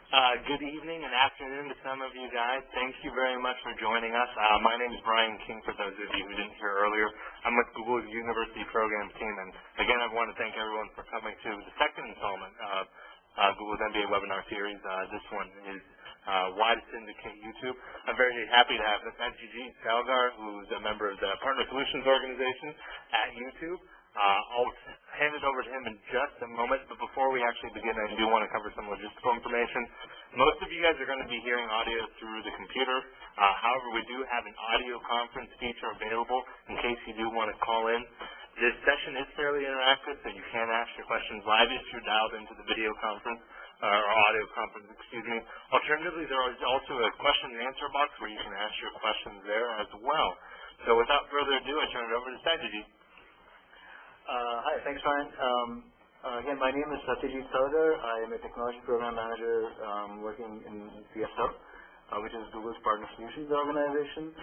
Good evening and afternoon to some of you guys. Thank you very much for joining us. My name is Brian King, for those of you who didn't hear earlier. I'm with Google's University Programs team, and again, I want to thank everyone for coming to the second installment of Google's MBA webinar series. This one is Why to Syndicate YouTube. I'm very happy to have SGG Salgar, who's a member of the Partner Solutions Organization at YouTube. I'll hand it over to him in just a moment, but before we actually begin, I do want to cover some logistical information. Most of you guys are going to be hearing audio through the computer. However, we do have an audio conference feature available in case you do want to call in. This session is fairly interactive, so you can ask your questions live if you're dialed into the video conference, or audio conference, excuse me. Alternatively, there is also a question and answer box where you can ask your questions there as well. So without further ado, I turn it over to Syndicate. Hi, thanks, Ryan. Again, my name is Salgar. I am a technology program manager working in CSO, which is Google's Partner Solutions Organization.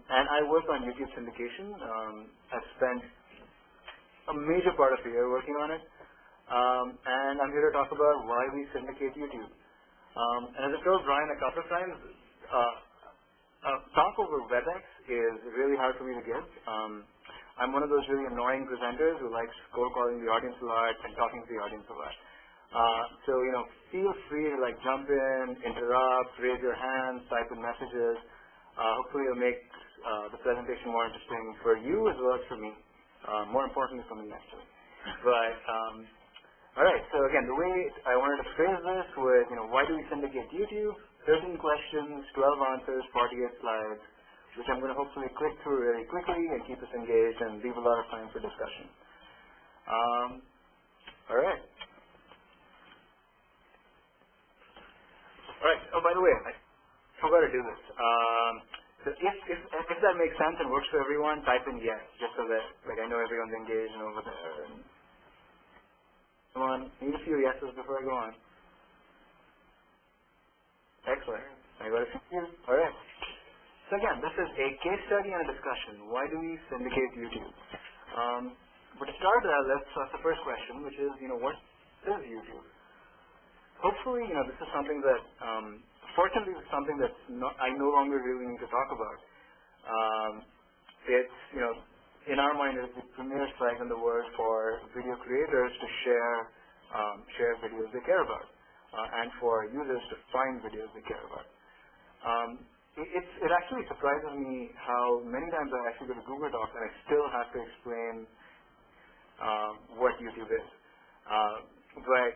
And I work on YouTube syndication. I've spent a major part of the year working on it. And I'm here to talk about why we syndicate YouTube. And as I told Brian a couple of times, talk over WebEx is really hard for me to give. I'm one of those really annoying presenters who likes cold calling the audience a lot and talking to the audience a lot. So, feel free to jump in, interrupt, raise your hands, type in messages. Hopefully it'll make the presentation more interesting for you as well as for me. More importantly for me, actually. But, all right, so again, the way I wanted to phrase this was, why do we syndicate YouTube? 13 questions, 12 answers, 48 slides, which I'm going to hopefully click through really quickly and keep us engaged and leave a lot of time for discussion. All right. All right. Oh, by the way, I forgot to do this. So if that makes sense and works for everyone, type in yes, just so that I know everyone's engaged and over there. And come on, need a few yeses before I go on. Excellent. I got a few. All right. So again, this is a case study and a discussion. Why do we syndicate YouTube? But to start, let's ask the first question, which is, what is YouTube? Hopefully, this is something that, fortunately, it's something that I no longer really need to talk about. It's, in our mind, it's the premier flag in the world for video creators to share videos they care about, and for users to find videos they care about. It actually surprises me how many times I actually go to Google Docs and I still have to explain what YouTube is. But,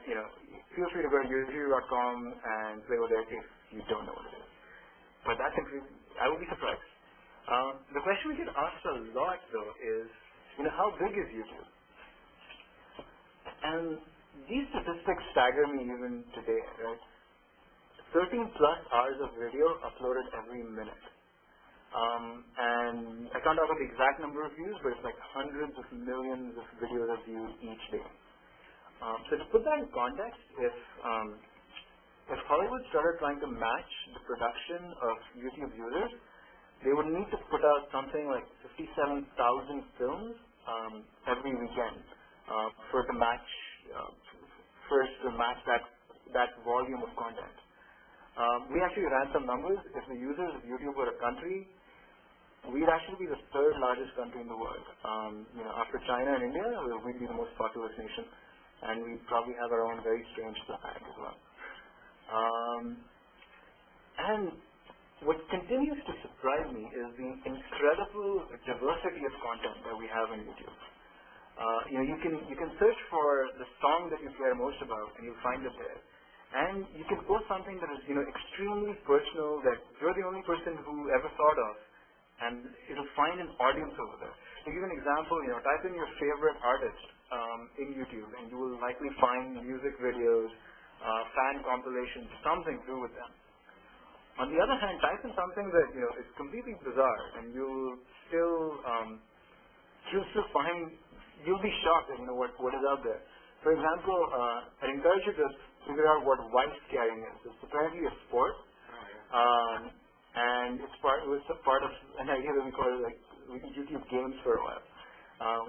feel free to go to youtube.com and play with it if you don't know what it is. But that's increasing. I would be surprised. The question we get asked a lot, though, is, how big is YouTube? And these statistics stagger me even today, right? 13 plus hours of video uploaded every minute. And I can't talk about the exact number of views, but it's hundreds of millions of videos are viewed each day. So to put that in context, if Hollywood started trying to match the production of YouTube users, they would need to put out something like 57,000 films every weekend for it to match that volume of content. We actually ran some numbers. If the users of YouTube were a country, we'd actually be the third largest country in the world. After China and India, we'd be the most populous nation. And we probably have our own very strange flag as well. And what continues to surprise me is the incredible diversity of content that we have on YouTube. You can search for the song that you care most about, and you'll find it there. And you can post something that is, extremely personal that you're the only person who ever thought of, and it'll find an audience over there. To give an example, type in your favorite artist in YouTube, and you will likely find music videos, fan compilations, something to do with them. On the other hand, type in something that is completely bizarre, and you'll be shocked at what is out there. For example, I encourage you to figure out what wife carrying is. It's apparently a sport, and it was a part of an idea that we call it YouTube Games for a while,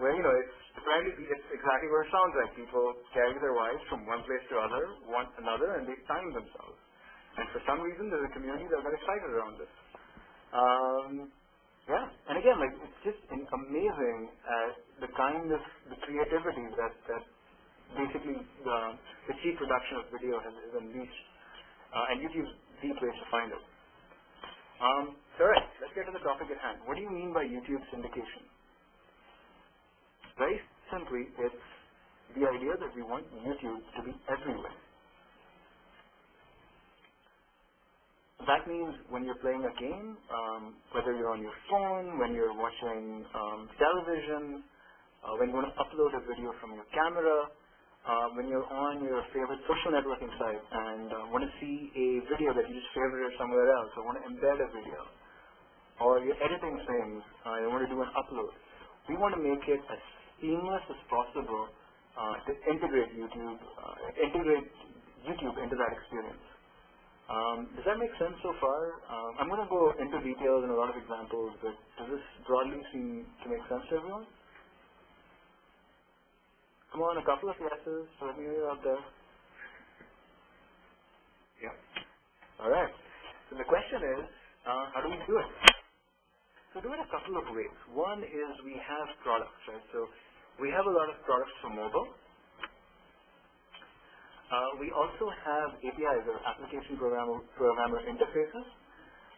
where it's apparently it's exactly what it sounds like. People carry their wives from one place to another, and they time themselves. And for some reason, there's a community that got excited around this. Yeah, and again, like, it's just amazing the kind of the creativity that basically the cheap production of video has unleashed, and YouTube's the place to find it. So, all right, let's get to the topic at hand. What do you mean by YouTube syndication? Very simply, it's the idea that we want YouTube to be everywhere. That means when you're playing a game, whether you're on your phone, when you're watching television, when you want to upload a video from your camera, when you're on your favorite social networking site and want to see a video that you just favorited somewhere else, or want to embed a video, or you're editing things, you want to do an upload, we want to make it as seamless as possible to integrate YouTube into that experience. Does that make sense so far? I'm going to go into details and a lot of examples, but does this broadly seem to make sense to everyone? Come on, a couple of yeses. So let me hear you out there. Yeah. All right. So the question is, how do we do it? So do it a couple of ways. One is we have products, right? So we have a lot of products for mobile. We also have APIs, or application programmer interfaces,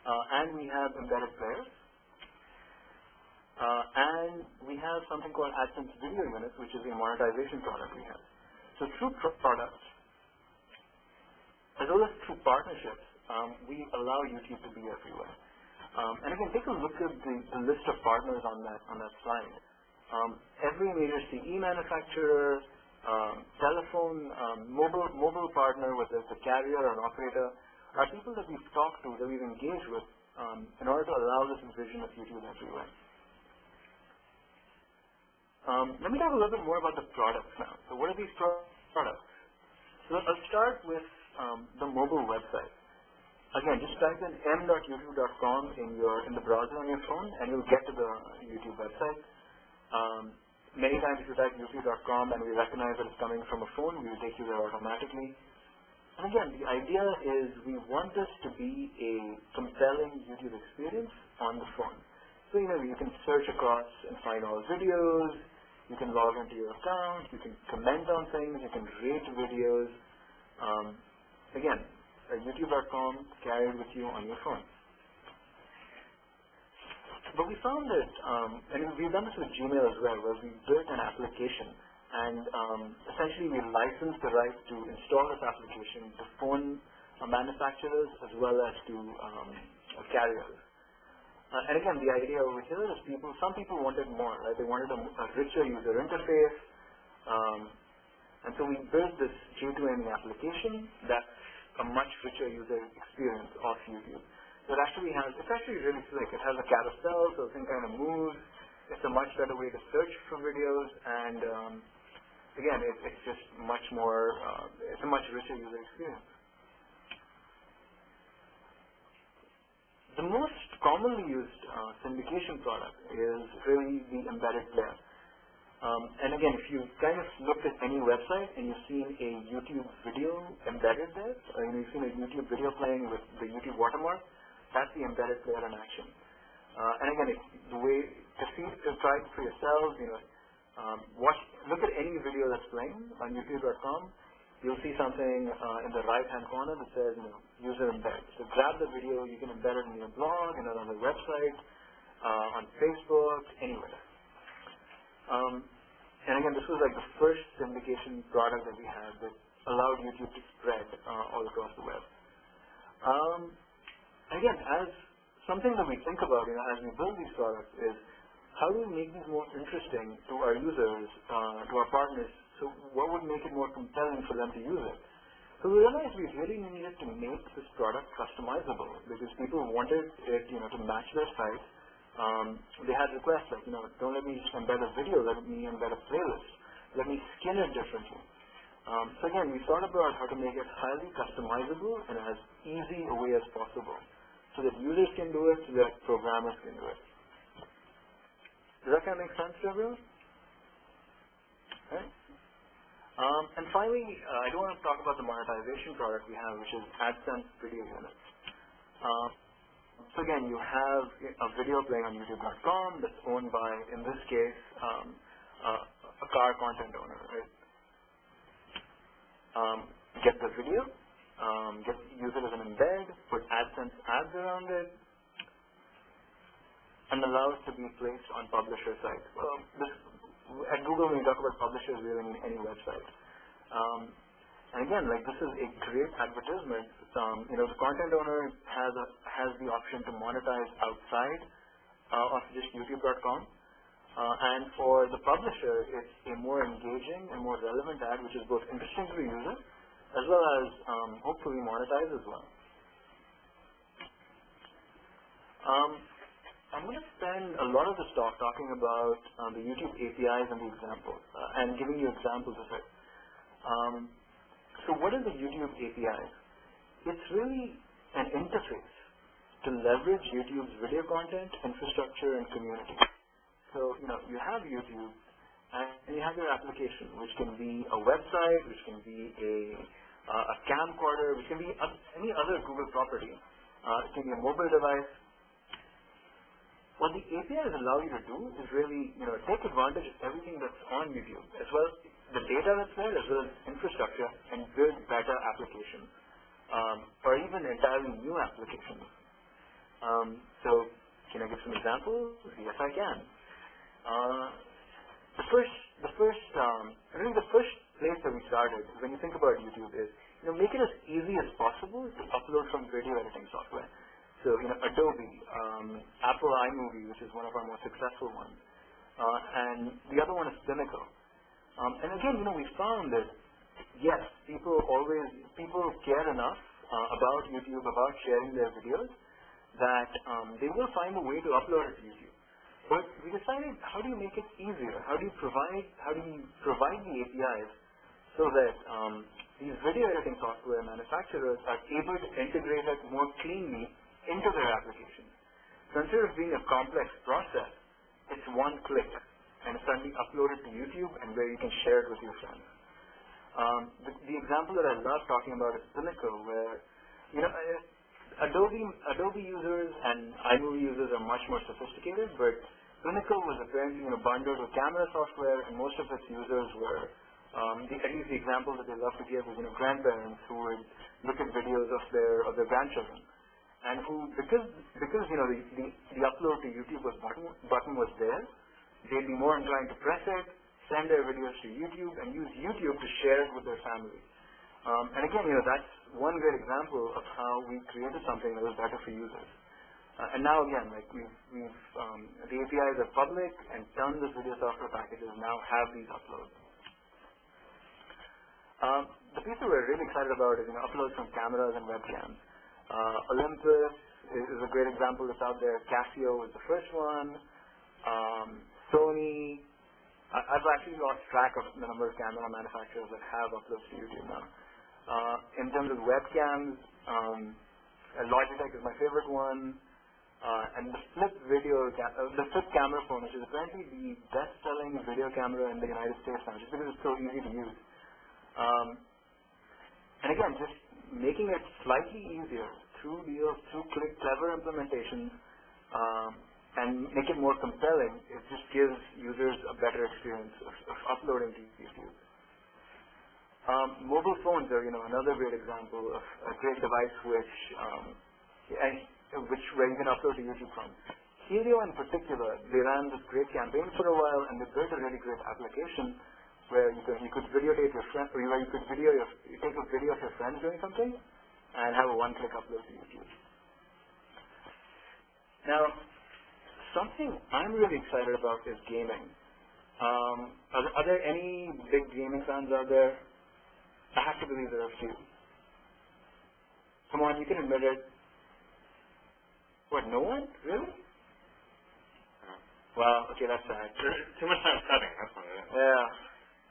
and we have embedded players. And we have something called AdSense Video Units, which is a monetization product we have. So through products, as well as through partnerships, we allow YouTube to be everywhere. And again, take a look at the list of partners on that slide. Every major CE manufacturer, telephone, mobile partner, whether it's a carrier or an operator, are people that we've talked to, that we've engaged with in order to allow this vision of YouTube everywhere. Let me talk a little bit more about the products now. So what are these products? So I'll start with the mobile website. Again, just type in m.youtube.com in the browser on your phone, and you'll get to the YouTube website. Many times if you type youtube.com and we recognize that it's coming from a phone, we will take you there automatically. And again, the idea is we want this to be a compelling YouTube experience on the phone. So, you can search across and find all videos, you can log into your account, you can comment on things, you can rate videos. Again, youtube.com carried with you on your phone. But we found that, and we've done this with Gmail as well, where we built an application, and essentially we licensed the right to install this application to phone manufacturers as well as to carriers. And again, the idea over here is some people wanted more, right? They wanted a richer user interface, and so we built this J2ME application that's a much richer user experience of YouTube. So it's actually really slick. It has a carousel, so the thing kind of moves. It's a much better way to search for videos, and again, it's just much more, it's a much richer user experience. The most commonly used syndication product is really the embedded player. And again, if you've kind of looked at any website and you've seen a YouTube video embedded there, or you've seen a YouTube video playing with the YouTube watermark, that's the embedded player in action. And again, the way to try it for yourselves, look at any video that's playing on youtube.com. You'll see something in the right-hand corner that says, user embed. So grab the video, you can embed it in your blog, in another website, on Facebook, anywhere. And again, this was like the first syndication product that we had that allowed YouTube to spread all across the web. Again, as something that we think about, as we build these products is, how do we make these more interesting to our users, to our partners? So what would make it more compelling for them to use it? So we realized we really needed to make this product customizable because people wanted it, to match their site. They had requests like, don't let me just embed a video, let me embed a playlist. Let me skin it differently. So again, we thought about how to make it highly customizable and as easy a way as possible so that users can do it, so that programmers can do it. Does that kind of make sense to everyone? And finally, I do want to talk about the monetization product we have, which is AdSense Video Units. So again, you have a video playing on YouTube.com that's owned by, in this case, a car content owner, right? Get the video, use it as an embed, put AdSense ads around it, and allow it to be placed on publisher sites. At Google, when we talk about publishers, we really mean any website. And again, like, this is a great advertisement. The content owner has the option to monetize outside of just YouTube.com. And for the publisher, it's a more engaging and more relevant ad, which is both interesting to the user, as well as hopefully monetize as well. I'm going to spend a lot of this talk talking about the YouTube APIs and the examples, and giving you examples of it. So what is the YouTube API? It's really an interface to leverage YouTube's video content, infrastructure, and community. So, you have YouTube, and you have your application, which can be a website, which can be a camcorder, which can be any other Google property. It can be a mobile device. What the APIs allow you to do is really, take advantage of everything that's on YouTube, as well as the data that's there, as well as infrastructure, and build better applications, or even entirely new applications. So, can I give some examples? Yes, I can. The first place that we started, when you think about YouTube, is make it as easy as possible to upload from video editing software. So Adobe, Apple iMovie, which is one of our most successful ones, and the other one is Syndicate. And again, we found that yes, people care enough about YouTube, about sharing their videos, that they will find a way to upload it to YouTube. But we decided, how do you make it easier? How do you provide the APIs so that these video editing software manufacturers are able to integrate it more cleanly into their applications? So instead of being a complex process, it's one click, and it's suddenly uploaded to YouTube and where you can share it with your friends. The example that I love talking about is Syndicate, where Adobe users and iMovie users are much more sophisticated, but Syndicate was apparently bundled with camera software, and most of its users were, at least the example that they love to give is grandparents who would look at videos of their grandchildren, and who, because the upload to YouTube button was there, they'd be more inclined to press it, send their videos to YouTube, and use YouTube to share it with their family. And again, that's one great example of how we created something that was better for users. And now again, like the APIs are public, and tons of video software packages now have these uploads. The piece that we're really excited about is uploads from cameras and webcams. Olympus is a great example that's out there. Casio was the first one. Sony. I've actually lost track of the number of camera manufacturers that have uploads to YouTube now. In terms of webcams, Logitech is my favorite one. And the flip camera phone, which is apparently the best-selling video camera in the United States now, just because it's so easy to use. And again, just making it slightly easier through clever implementations, and make it more compelling, it just gives users a better experience of uploading to YouTube. Mobile phones are, another great example of a great device where you can upload to YouTube from. Helio in particular, they ran this great campaign for a while, and they built a really great application where you could videotape your friend, or you could take a video of your friends doing something, and have a one-click upload to YouTube. Now, something I'm really excited about is gaming. Are there any big gaming fans out there? I have to believe there are a few. Come on, you can admit it. What, no one? Really? Wow, okay, that's sad. Too much time studying, that's what it is. Yeah,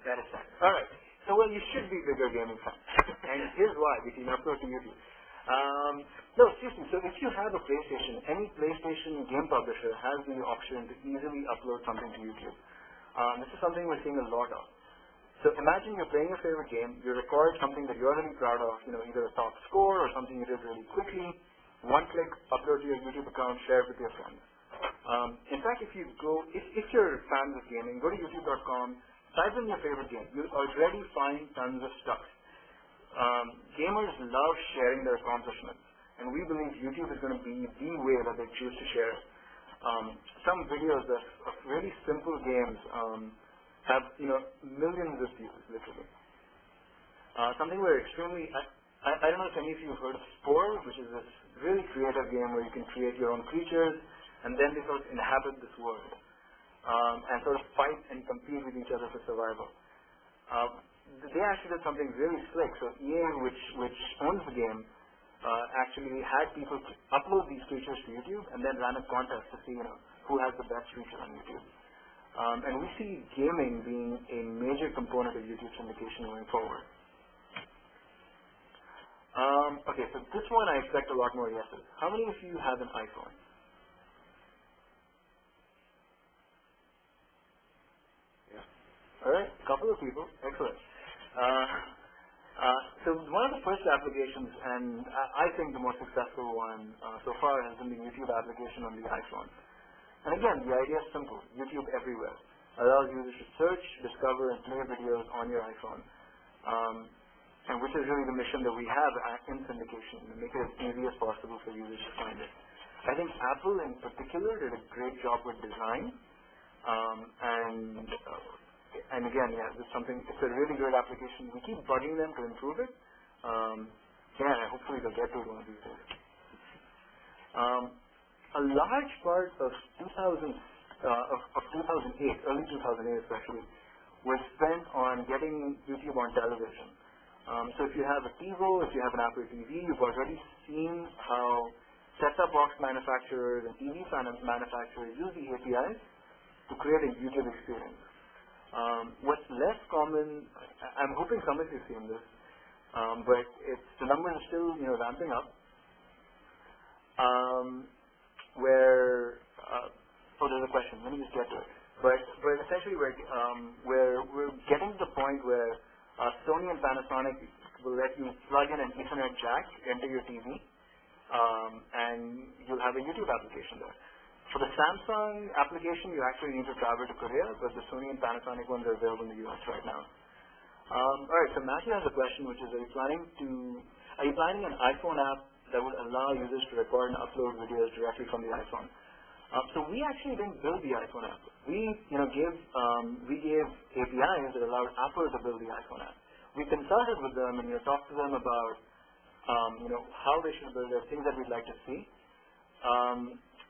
that is sad. Alright, so well, you should be bigger gaming fans. And here's why, we can upload to YouTube. No, seriously, so if you have a PlayStation, any PlayStation game publisher has the option to easily upload something to YouTube. This is something we're seeing a lot of. So imagine you're playing your favorite game, you record something that you're really proud of, either a top score or something you did really quickly, one click, upload to your YouTube account, share it with your friends. In fact, if you're fans of gaming, go to youtube.com, type in your favorite game. You'll already find tons of stuff. Gamers love sharing their accomplishments, and we believe YouTube is going to be the way that they choose to share it. Some videos of really simple games have millions of views, literally. Something we're extremely I don't know if any of you have heard of Spore, which is this really creative game where you can create your own creatures and then they sort of inhabit this world and sort of fight and compete with each other for survival. They actually did something really slick. So EA, which owns the game, actually had people upload these creatures to YouTube and then ran a contest to see who has the best creature on YouTube. And we see gaming being a major component of YouTube syndication going forward. Okay, so this one I expect a lot more yeses. How many of you have an iPhone? Yeah. All right, a couple of people. Excellent. So one of the first applications, and I think the most successful one so far, has been the YouTube application on the iPhone. And again, the idea is simple. YouTube everywhere. Allows users to search, discover, and play videos on your iPhone. And which is really the mission that we have in syndication, to make it as easy as possible for users to find it. I think Apple in particular did a great job with design. And again, yeah, it's a really great application. We keep bugging them to improve it. Hopefully they'll get to it one of these days. A large part of 2008, early 2008 especially, was spent on getting YouTube on television. So if you have a TiVo, if you have an Apple TV, you've already seen how set-top box manufacturers and TV manufacturers use the APIs to create a YouTube experience. What's less common, I'm hoping some of you have seen this, but the numbers are still ramping up. There's a question. Let me just get to it. But essentially, we're getting to the point where Sony and Panasonic will let you plug in an Ethernet jack into your TV, and you'll have a YouTube application there. For the Samsung application, you actually need to travel to Korea, but the Sony and Panasonic ones are available in the US right now. All right. So Matthew has a question, which is: Are you planning an iPhone app that would allow users to record and upload videos directly from the iPhone? So we actually didn't build the iPhone app. We gave APIs that allowed Apple to build the iPhone app. We consulted with them and talked to them about how they should build it, things that we'd like to see.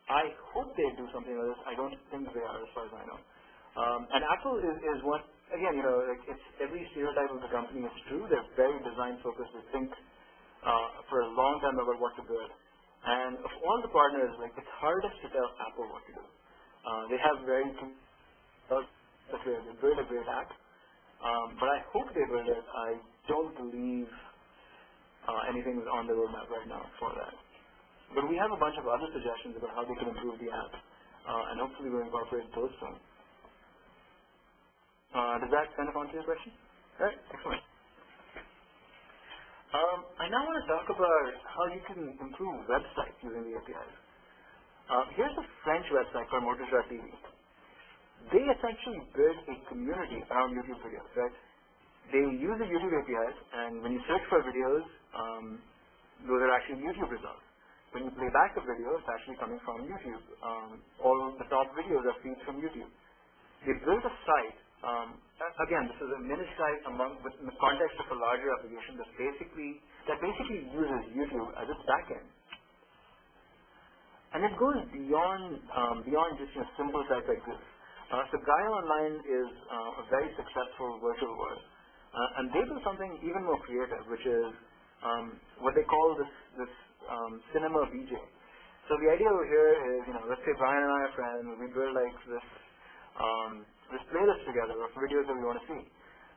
I hope they do something like this. I don't think they are, as far as I know. And Apple is one. Again, it's every stereotype of the company is true. They're very design focused. They think for a long time about what to build. And of all the partners, it's hardest to tell Apple what to do. They have they build a great app, but I hope they build it. I don't believe anything is on the roadmap right now for that. But we have a bunch of other suggestions about how they can improve the app, and hopefully we'll incorporate those soon. Does that kind of answer your question? All right, excellent. I now want to talk about how you can improve websites using the APIs. Here's a French website called Motors.tv. They essentially build a community around YouTube videos, right? They use the YouTube APIs, and when you search for videos, those are actually YouTube results. When you play back a video, it's actually coming from YouTube. All the top videos are feeds from YouTube. They built a site. Again, this is a mini site in the context of a larger application that basically uses YouTube as its backend. And it goes beyond just simple sites like this. So Gaia Online is a very successful virtual world, and they do something even more creative, which is what they call this cinema VJ. So the idea over here is, let's say Brian and I are friends. We build this playlist together of videos that we want to see.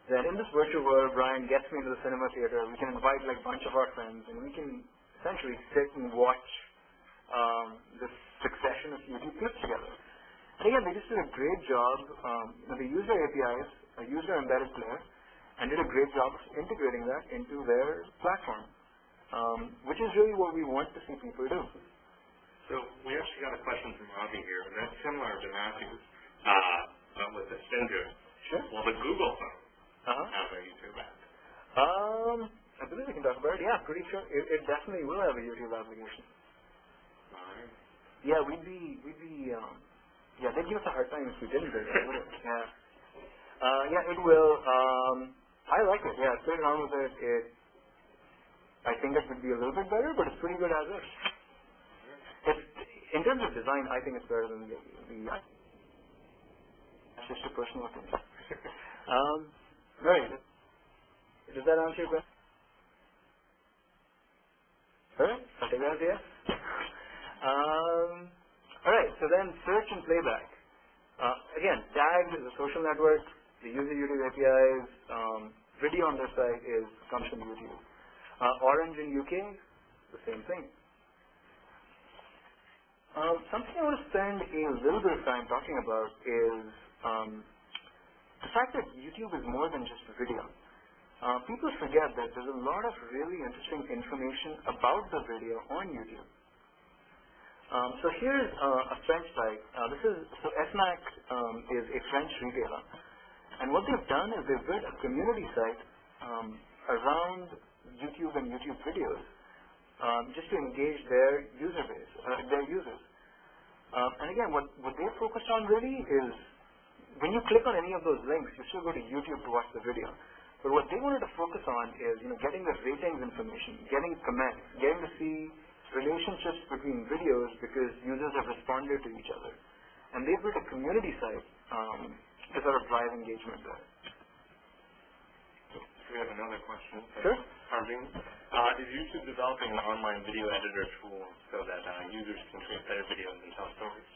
Then in this virtual world, Brian gets me into the cinema theater. We can invite a bunch of our friends, and we can essentially sit and watch this succession of YouTube clips together. And again, they just did a great job. They use their APIs, use their embedded player, and did a great job of integrating that into their platform, which is really what we want to see people do. So we actually got a question from Robbie here, and that's similar to Matthew's, but with the Syndicate. Sure. Well, the Google phone have a YouTube app. I believe we can talk about it. Yeah, pretty sure. It definitely will have a YouTube application. All right. Yeah, they'd give us a hard time if we didn't do that, wouldn't it? Yeah. It will. I like it. Yeah, played around with it. I think it could be a little bit better, but it's pretty good as is. In terms of design, I think it's better than the That's just a personal opinion. Right. Does that answer your question? Alright, I'll take that as a yes. Alright, so then search and playback. Again, Tags is a social network. They use the YouTube APIs. Video on their site comes from YouTube. Orange in UK, the same thing. Something I want to spend a little bit of time talking about is the fact that YouTube is more than just video. People forget that there's a lot of really interesting information about the video on YouTube. So here's a French site. Fnac is a French retailer. And what they've done is they've built a community site around YouTube and YouTube videos just to engage their user base, their users. And again, what they're focused on really is when you click on any of those links, you still go to YouTube to watch the video. But what they wanted to focus on is, getting the ratings information, getting comments, getting to see relationships between videos because users have responded to each other. And they've built a community site to sort of drive engagement there. We have another question. Sure. Arvind, is YouTube developing an online video editor tool so that users can create better videos and tell stories?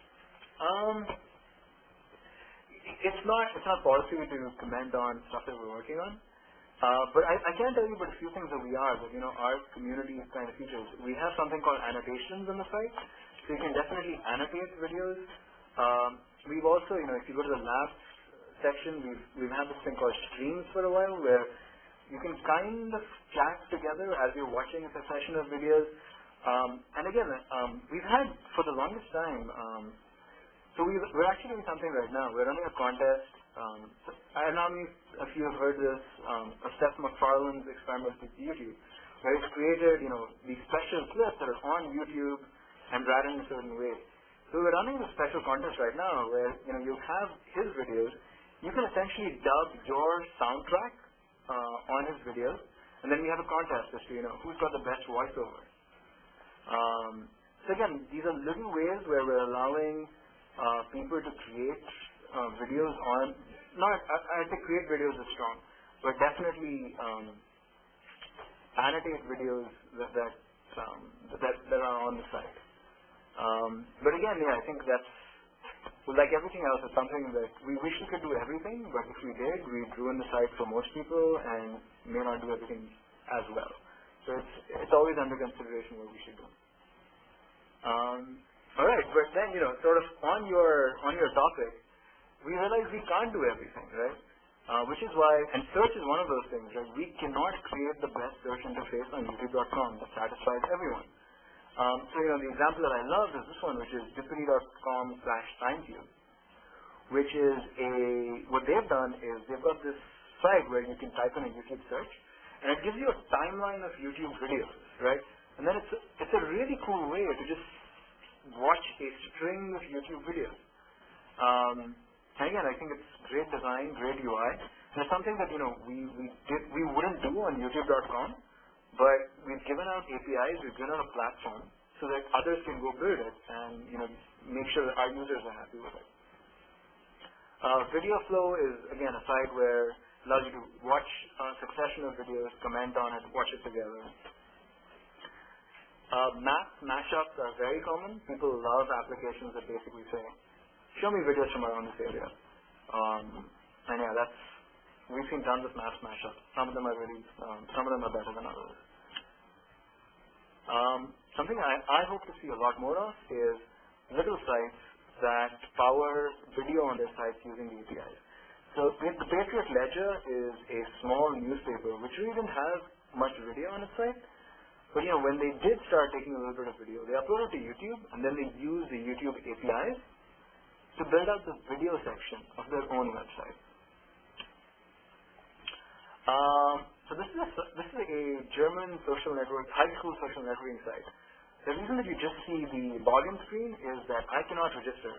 It's not policy to comment on stuff that we're working on. But I can tell you about a few things that we are, our community kind of features. We have something called annotations on the site, so you can definitely annotate videos. We've also, if you go to the labs section, we've had this thing called streams for a while, where you can kind of chat together as you're watching a session of videos. And again, we've had, for the longest time, so we're actually doing something right now. We're running a contest. I don't know if you have heard this, Seth MacFarlane's experiment with YouTube, where he's created, these special clips that are on YouTube and brought in a certain way. So we're running a special contest right now where, you have his videos. You can essentially dub your soundtrack on his videos, and then we have a contest as to, who's got the best voiceover. So again, these are little ways where we're allowing people to create videos on, I think create videos is strong, but definitely annotate videos that are on the site. But again, I think that's, like everything else, it's something that we wish we could do everything, but if we did, we'd ruin the site for most people and may not do everything as well. So it's always under consideration what we should do. All right, but then, sort of on your topic, we realize we can't do everything, right? Which is why, and search is one of those things, right? We cannot create the best search interface on YouTube.com that satisfies everyone. So, the example that I love is this one, which is dippity.com/timecube, which is what they've done is they've got this site where you can type in a YouTube search, and it gives you a timeline of YouTube videos, right? And then it's a really cool way to just watch a string of YouTube videos. And again, I think it's great design, great UI. And it's something that, we wouldn't do on YouTube.com, but we've given out APIs, we've given out a platform so that others can go build it and, make sure that our users are happy with it. Video Flow is, again, a site where it allows you to watch a succession of videos, comment on it, watch it together. Mashups are very common. People love applications that basically say, show me videos from around this area. And yeah, we've seen tons of mashups. Some of them are better than others. Something I hope to see a lot more of is little sites that power video on their sites using the APIs. So the Patriot Ledger is a small newspaper which really didn't have much video on its site. But when they did start taking a little bit of video, they uploaded to YouTube, and then they used the YouTube APIs to build out the video section of their own website. So this is a German social network, high school social networking site. The reason that you just see the login screen is that I cannot register,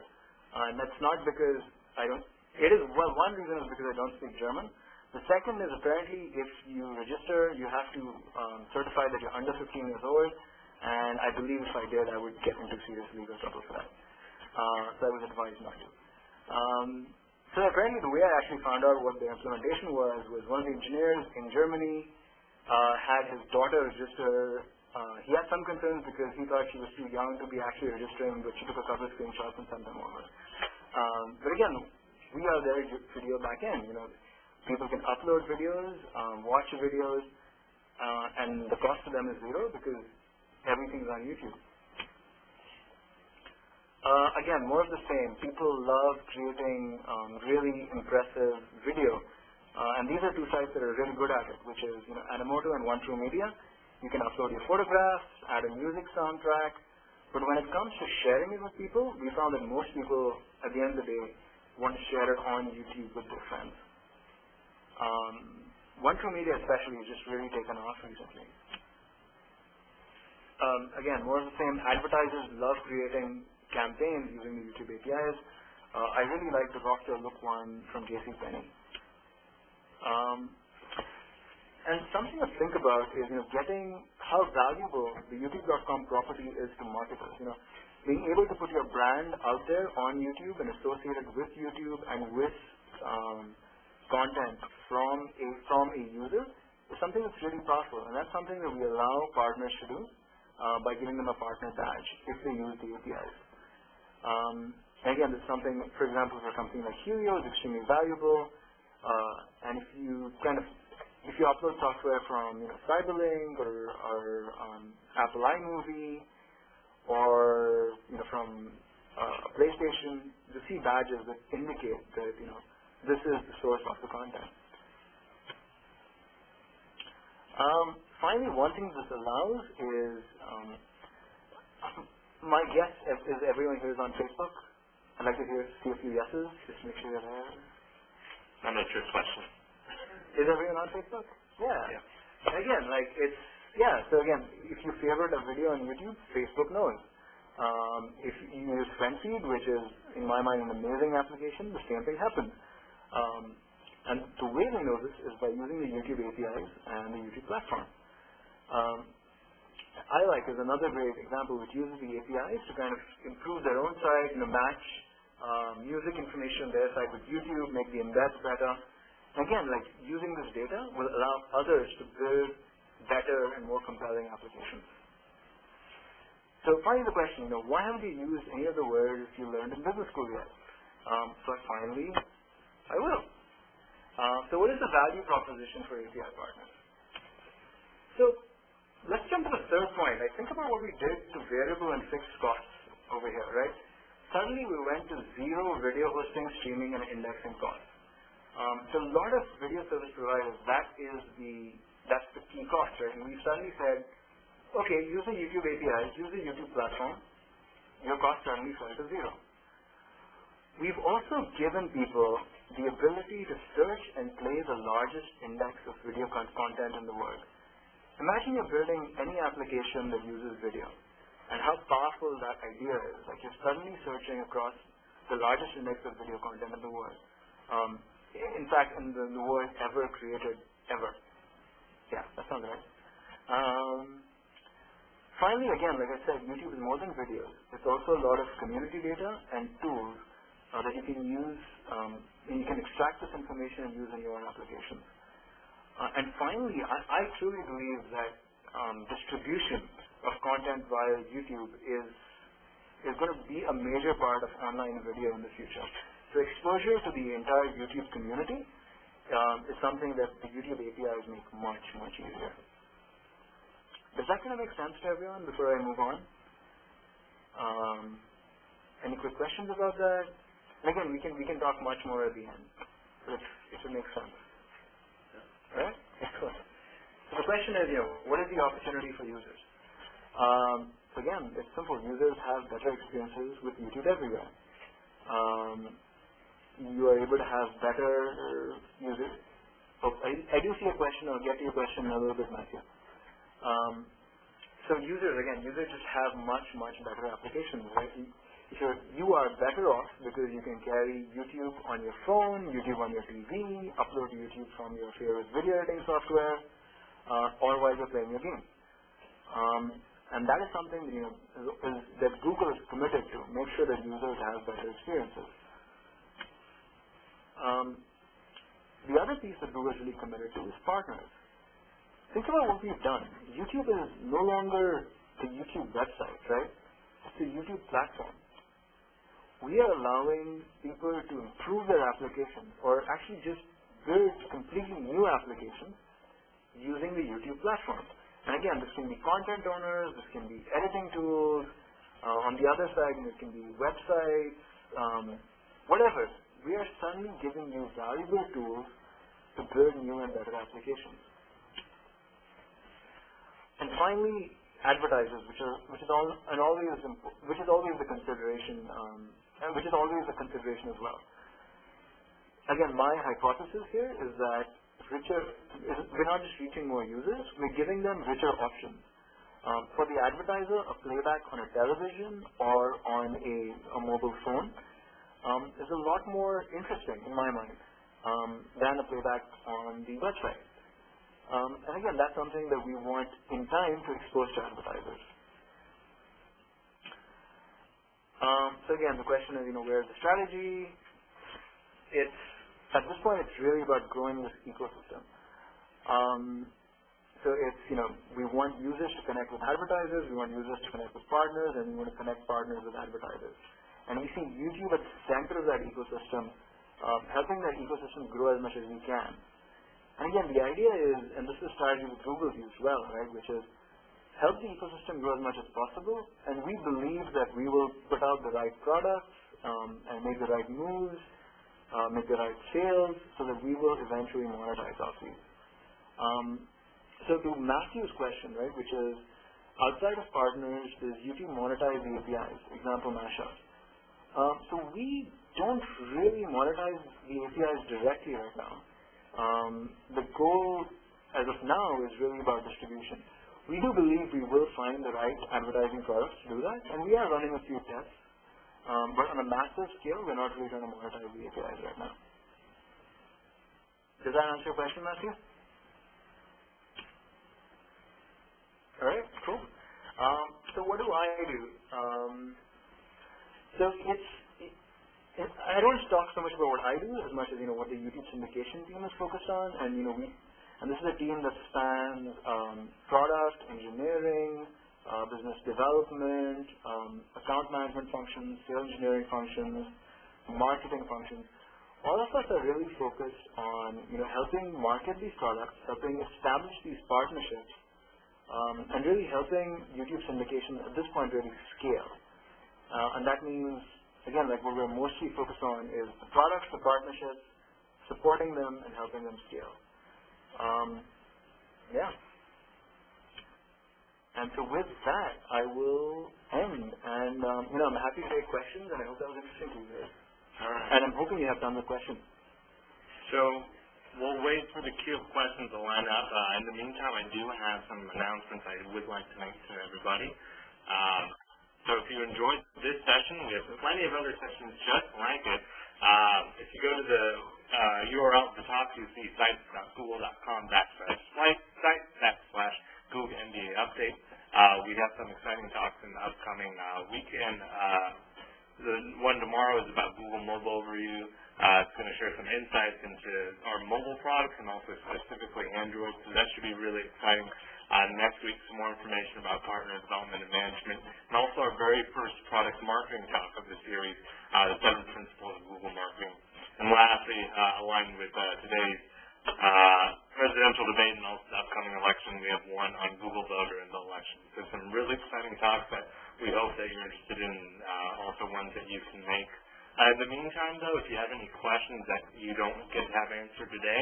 and that's not because I don't. It is one reason is because I don't speak German. The second is apparently if you register, you have to certify that you're under 15 years old, and I believe if I did, I would get into serious legal trouble for that. So I was advised not to. So apparently the way I actually found out what the implementation was one of the engineers in Germany had his daughter register. He had some concerns because he thought she was too young to be actually registering, but she took a couple of screenshots and sent them over. But again, we are their video backend. People can upload videos, watch videos, and the cost to them is zero because everything's on YouTube. Again, more of the same. People love creating really impressive video, and these are two sites that are really good at it, which is Animoto and One True Media. You can upload your photographs, add a music soundtrack, but when it comes to sharing it with people, we found that most people, at the end of the day, want to share it on YouTube with their friends. One True Media especially has just really taken off recently. Again, more of the same. Advertisers love creating campaigns using the YouTube APIs. I really like the Rock Your Look one from JCPenney. And something to think about is getting how valuable the YouTube.com property is to marketers. Being able to put your brand out there on YouTube and associated with YouTube and with content from a user is something that's really powerful, and that's something that we allow partners to do by giving them a partner badge if they use the APIs. And again, this is something, for example, for a company like Helio, is extremely valuable. And if you upload software from Cyberlink or Apple iMovie, or from PlayStation, you see badges that indicate that this is the source of the content. Finally, one thing this allows is my guess is everyone here is on Facebook. I'd like to see a few yeses, just to make sure that I'm not sure question. Is everyone on Facebook? Yeah. Again, so again, if you favorite a video on YouTube, Facebook knows. If you use FriendFeed, which is, in my mind, an amazing application, the same thing happens. And the way they know this is by using the YouTube APIs and the YouTube platform. iLike is another great example which uses the APIs to kind of improve their own site, match music information on their site with YouTube, make the embeds better. Again, using this data will allow others to build better and more compelling applications. So finally the question, why haven't you used any of the words you learned in business school yet? So finally, I will. So what is the value proposition for API partners? So let's jump to the third point. Think about what we did to variable and fixed costs over here, right? Suddenly we went to zero video hosting, streaming, and indexing costs. So a lot of video service providers, that's the key cost, right? And we suddenly said, okay, use the YouTube APIs, use the YouTube platform, your cost suddenly fell to zero. We've also given people the ability to search and play the largest index of video content in the world. Imagine you're building any application that uses video, and how powerful that idea is. You're suddenly searching across the largest index of video content in the world. In fact, in the world ever created, ever. Yeah, that sounds right. Finally, again, like I said, YouTube is more than videos. It's also a lot of community data and tools that you can use, and you can extract this information and use in your own applications. And finally, I truly believe that distribution of content via YouTube is going to be a major part of online video in the future. So exposure to the entire YouTube community is something that the YouTube APIs make much, much easier. Does that kind of make sense to everyone before I move on? Any quick questions about that? And again, we can talk much more at the end. it should make sense. All right? Excellent. So the question is, what is the opportunity for users? So again, it's simple. Users have better experiences with YouTube everywhere. You are able to have better users. Oh, I do see a question. I'll get to your question in a little bit, Matthew. So users just have much, much better applications, right? You are better off because you can carry YouTube on your phone, YouTube on your TV, upload to YouTube from your favorite video editing software, or while you're playing your game. And that is something that Google is committed to, make sure that users have better experiences. The other piece that Google is really committed to is partners. Think about what we've done. YouTube is no longer the YouTube website, right? It's the YouTube platform. We are allowing people to improve their applications or actually just build completely new applications using the YouTube platform. And again, this can be content owners, this can be editing tools. On the other side, it can be websites, whatever. We are suddenly giving you valuable tools to build new and better applications. And finally, advertisers, which is always the consideration, and which is always a consideration as well. Again, my hypothesis here is that we're not just reaching more users, we're giving them richer options. For the advertiser, a playback on a television or on a mobile phone is a lot more interesting in my mind than a playback on the website. And again, that's something that we want in time to expose to advertisers. So again, the question is, where's the strategy? At this point, it's really about growing this ecosystem. So it's, we want users to connect with advertisers, we want users to connect with partners, and we want to connect partners with advertisers. And we see YouTube at the center of that ecosystem, helping that ecosystem grow as much as we can. And again, the idea is, and this is a strategy that Google views well, right, which is help the ecosystem grow as much as possible, and we believe that we will put out the right products and make the right moves, make the right sales, so that we will eventually monetize off these. So to Matthew's question, right, which is, outside of partners, does YouTube monetize the APIs, example mashups? So we don't really monetize the APIs directly right now. The goal, as of now, is really about distribution. We do believe we will find the right advertising products to do that, and we are running a few tests. But on a massive scale, we're not really trying to monetize the APIs right now. Does that answer your question, Matthew? All right, cool. So what do I do? So I don't talk so much about what I do as much as what the YouTube syndication team is focused on, and and this is a team that spans product, engineering, business development, account management functions, sales engineering functions, marketing functions. All of us are really focused on helping market these products, helping establish these partnerships, and really helping YouTube syndication at this point really scale. And that means, again, like what we're mostly focused on is the products, the partnerships, supporting them and helping them scale. Yeah. And so with that, I will end. And, I'm happy to take questions, and I hope that was interesting to you guys. All right. And I'm hoping you have done the questions. So we'll wait for the queue of questions to line up. In the meantime, I do have some announcements I would like to make to everybody. So if you enjoyed this session, we have plenty of other sessions just like it. If you go to the URL at the top, you see sites.google.com/Google MBA update. We have some exciting talks in the upcoming weekend. The one tomorrow is about Google Mobile Overview. It's going to share some insights into our mobile products and also specifically Android, so that should be really exciting. Next week, some more information about partner development and management, and also our very first product marketing talk of the series, the 7 principles of Google marketing. And lastly, aligned with today's presidential debate and also the upcoming election, we have one on Google Voter in the election. So some really exciting talks that we hope that you're interested in, also ones that you can make In the meantime, though, if you have any questions that you don't get to have answered today,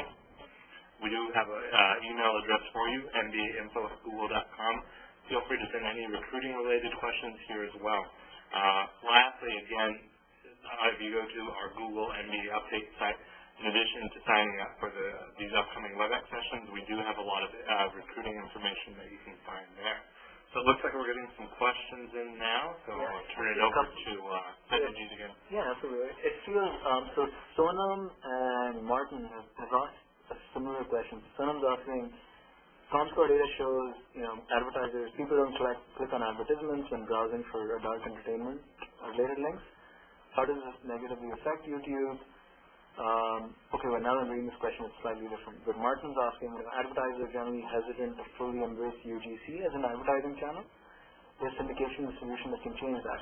we do have an email address for you, mbainfo@google.com. Feel free to send any recruiting-related questions here as well. Lastly, again, if you go to our Google MBA update site, in addition to signing up for these upcoming WebEx sessions, we do have a lot of recruiting information that you can find there. So it looks like we're getting some questions in now, so I'll turn it over to Syndicate again. Yeah, absolutely. It feels, so Sonam and Martin have asked a similar question. Sonam's asking, ComScore data shows, advertisers, people don't click on advertisements when browsing for adult entertainment related links. How does this negatively affect YouTube? Okay, well, now I'm reading this question, it's slightly different. But Martin's asking, advertisers are generally hesitant to fully embrace UGC as an advertising channel. Is syndication a solution that can change that?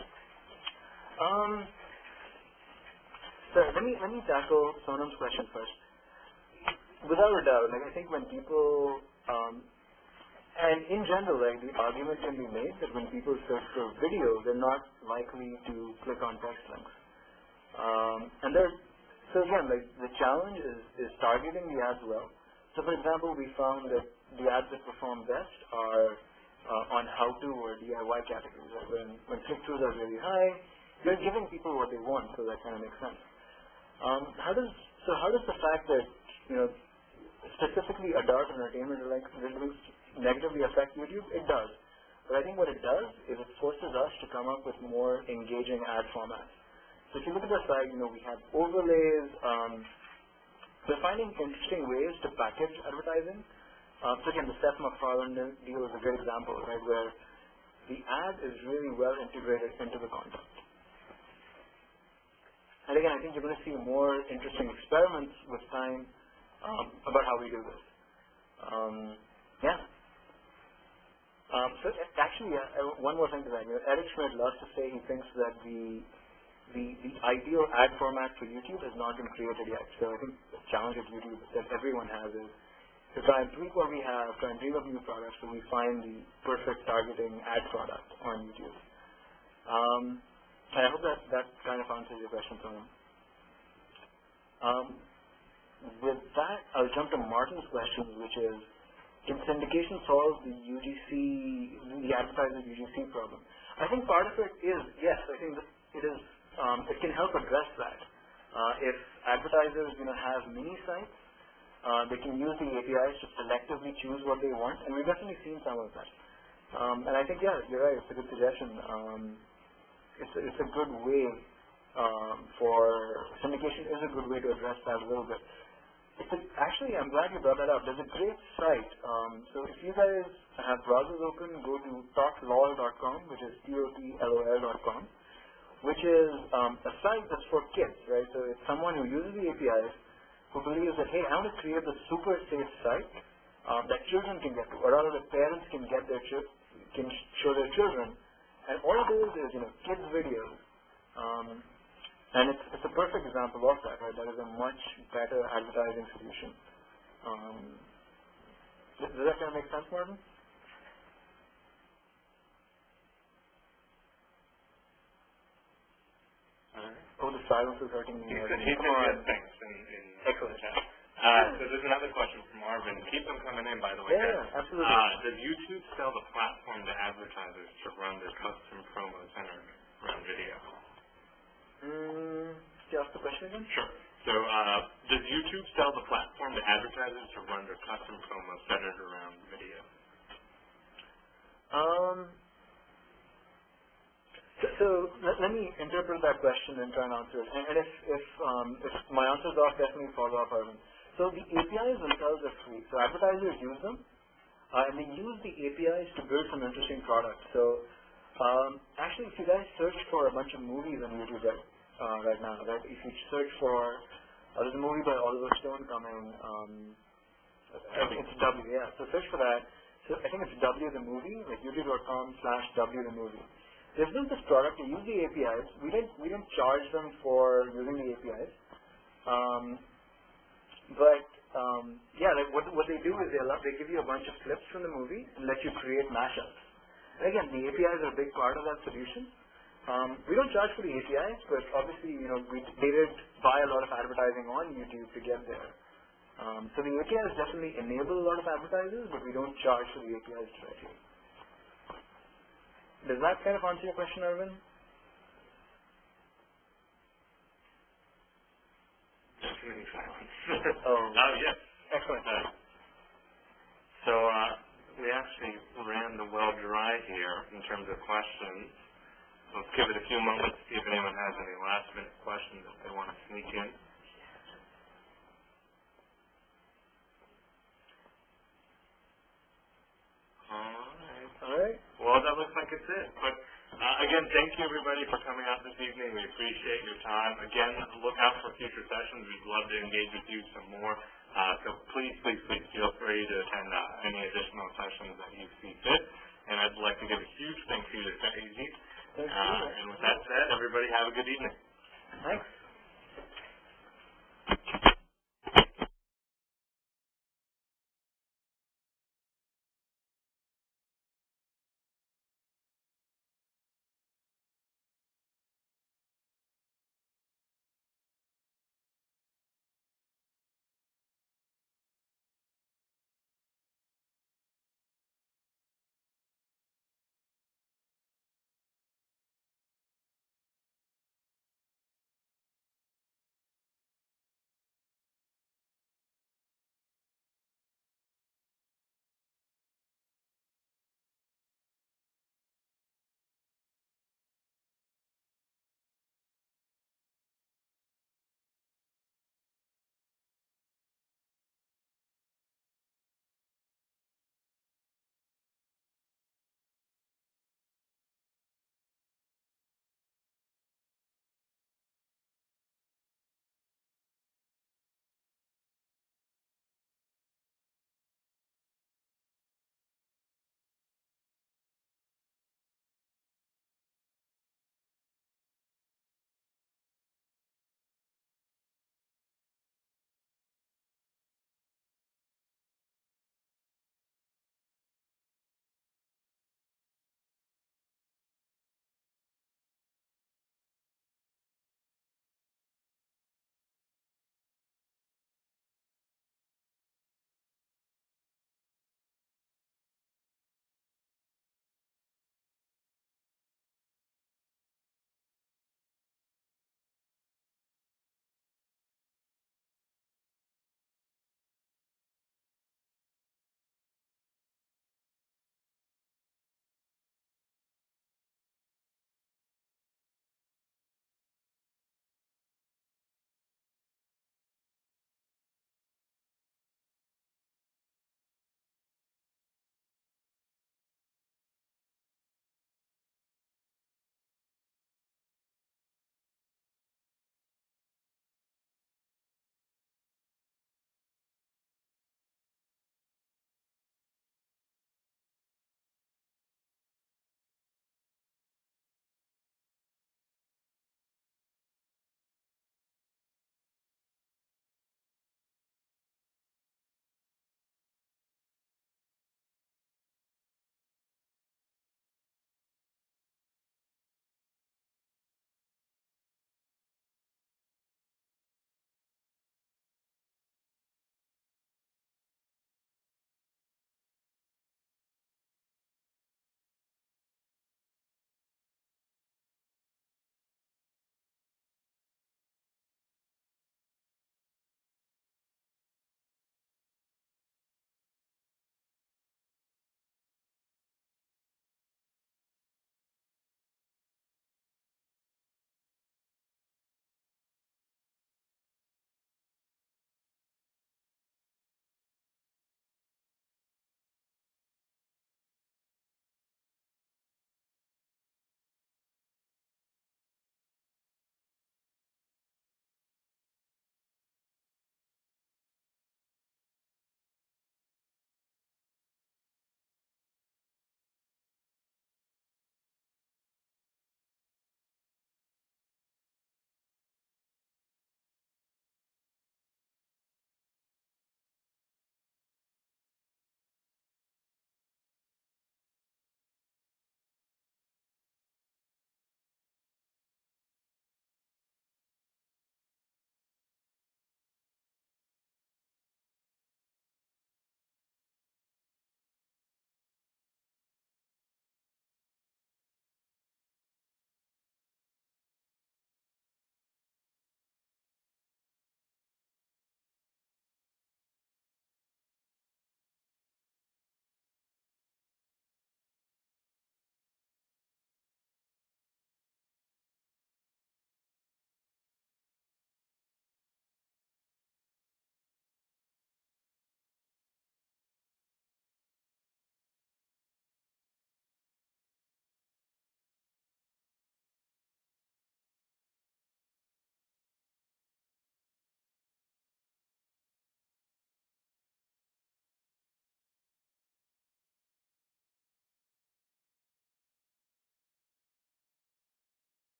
So let me tackle Sonam's question first. Without a doubt, I think when people, and in general, the argument can be made that when people search for video, they're not likely to click on text links. So again, the challenge is targeting the ads well. So for example, we found that the ads that perform best are on how-to or DIY categories. When click-throughs are really high, you're giving people what they want, so that kind of makes sense. How does the fact that, specifically adult entertainment links negatively affect YouTube? It does. But I think what it does is it forces us to come up with more engaging ad formats. So if you look at the site, we have overlays. We're finding interesting ways to package advertising. So again, the Seth MacFarlane deal is a good example, right, where the ad is really well integrated into the content. And again, I think you're going to see more interesting experiments with time about how we do this. So actually, one more thing to that. Eric Schmidt loves to say he thinks that the ideal ad format for YouTube has not been created yet. So I think the challenge at YouTube that everyone has is to try and tweak what we have, try and dream of new products so we find the perfect targeting ad product on YouTube. I hope that kind of answers your question, Sonam. With that, I'll jump to Martin's question, which is, can syndication solve the advertiser UGC problem? I think part of it is, yes, I think it is. It can help address that. If advertisers, have mini sites, they can use the APIs to selectively choose what they want, and we've definitely seen some of that. And I think, yeah, you're right. It's a good suggestion. It's a good way syndication is a good way to address that a little bit. Actually, I'm glad you brought that up. There's a great site. So if you guys have browsers open, go to talklol.com, which is TOTLOL.com. which is a site that's for kids, right? So it's someone who uses the APIs who believes that, hey, I want to create a super safe site that children can get to, or rather the parents can get can show their children. And all it is kids videos. And it's a perfect example of that, right? That is a much better advertising solution. Does that kind of make sense, Martin? Oh, the silence is hurting me. He said thanks in excellent. So there's another question from Marvin. Keep them coming in, by the way. Yeah, absolutely. Does YouTube sell the platform to advertisers to run their custom promos centered around video? Can you ask the question again? Sure. So does YouTube sell the platform to advertisers to run their custom promos centered around video? So let me interpret that question and try and answer it. And if my answer is off, definitely follow up, Arvind. So the APIs themselves are free. So advertisers use them, and they use the APIs to build some interesting products. So actually, if you guys search for a bunch of movies on YouTube right now, right? If you search for, there's a movie by Oliver Stone coming. It's W, yeah. So search for that. So I think it's W the movie, like youtube.com/W the movie. They've built this product to use the APIs. We didn't charge them for using the APIs. What they do is they give you a bunch of clips from the movie and let you create mashups. And again, the APIs are a big part of that solution. We don't charge for the APIs, but obviously, they did buy a lot of advertising on YouTube to get there. So the APIs definitely enable a lot of advertisers, but we don't charge for the APIs directly. Does that kind of answer your question, Arvind? Definitely silence. Oh, yes. Excellent. So we actually ran the well dry here in terms of questions. Let's give it a few moments to see if anyone has any last-minute questions that they want to sneak in. All right. Well, that looks like it's it. But again, thank you everybody for coming out this evening. We appreciate your time. Again, look out for future sessions. We'd love to engage with you some more. So please feel free to attend any additional sessions that you see fit. And I'd like to give a huge thank you to Syndicate. And with that said, everybody have a good evening. Thanks.